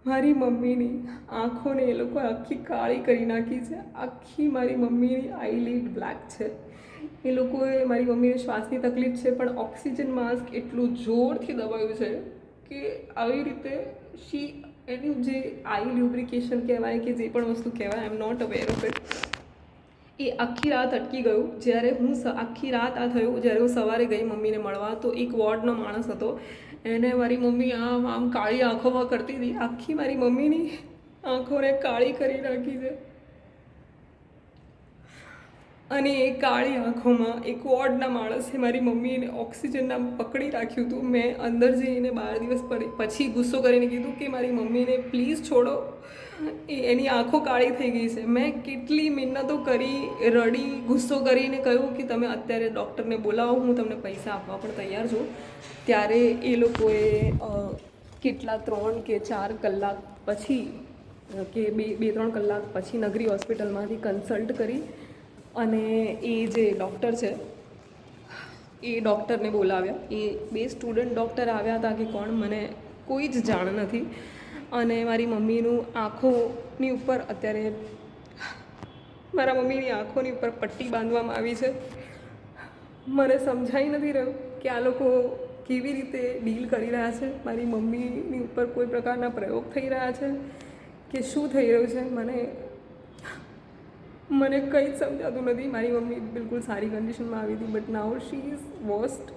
મારી મમ્મીની આંખોને એ લોકોએ આખી કાળી કરી નાખી છે. આખી મારી મમ્મીની આઈલિડ બ્લેક છે. એ લોકોએ મારી મમ્મીને શ્વાસની તકલીફ છે, પણ ઓક્સિજન માસ્ક એટલું જોરથી દબાયું છે કે આવી રીતે એનું જે આઈ લ્યુબ્રિકેશન કહેવાય કે જે પણ વસ્તુ કહેવાય, I am not aware of it, એ આખી રાત અટકી ગયું. જ્યારે આખી રાત આ થયું, જ્યારે હું સવારે ગઈ મમ્મીને મળવા, તો એક વોર્ડનો માણસ હતો, એને મારી મમ્મી આમ આમ કાળી આંખોમાં કરતી હતી. આખી મારી મમ્મીની આંખોને કાળી કરી નાખી છે. અને એ કાળી આંખોમાં એક વોર્ડના માણસે મારી મમ્મીને ઓક્સિજનના પકડી રાખ્યું હતું. મેં અંદર જઈને 12 દિવસ પછી ગુસ્સો કરીને કીધું કે મારી મમ્મીને પ્લીઝ છોડો, એની આંખો કાળી થઈ ગઈ છે. મેં કેટલી મિન્નતો કરી, રડી, ગુસ્સો કરીને કહ્યું કે તમે અત્યારે ડૉક્ટરને બોલાવો, હું તમને પૈસા આપવા પણ તૈયાર છું. ત્યારે એ લોકોએ કેટલા 3 કે 4 કલાક પછી કે 2-3 કલાક પછી નગરી હોસ્પિટલમાંથી કન્સલ્ટ કરી અને એ જે ડૉક્ટર છે એ ડૉક્ટરને બોલાવ્યા. એ 2 સ્ટુડન્ટ ડૉક્ટર આવ્યા હતા કે કોણ, મને કોઈ જ જાણ નથી. અને મારી મમ્મીનું આંખોની ઉપર અત્યારે મારા મમ્મીની આંખોની ઉપર પટ્ટી બાંધવામાં આવી છે. મને સમજાઈ નથી રહ્યું કે આ લોકો કેવી રીતે ડીલ કરી રહ્યા છે. મારી મમ્મીની ઉપર કોઈ પ્રકારના પ્રયોગ થઈ રહ્યા છે કે શું થઈ રહ્યું છે, મને કંઈ જ સમજાતું નથી. મારી મમ્મી બિલકુલ સારી કન્ડિશનમાં આવી હતી, but now she is worst.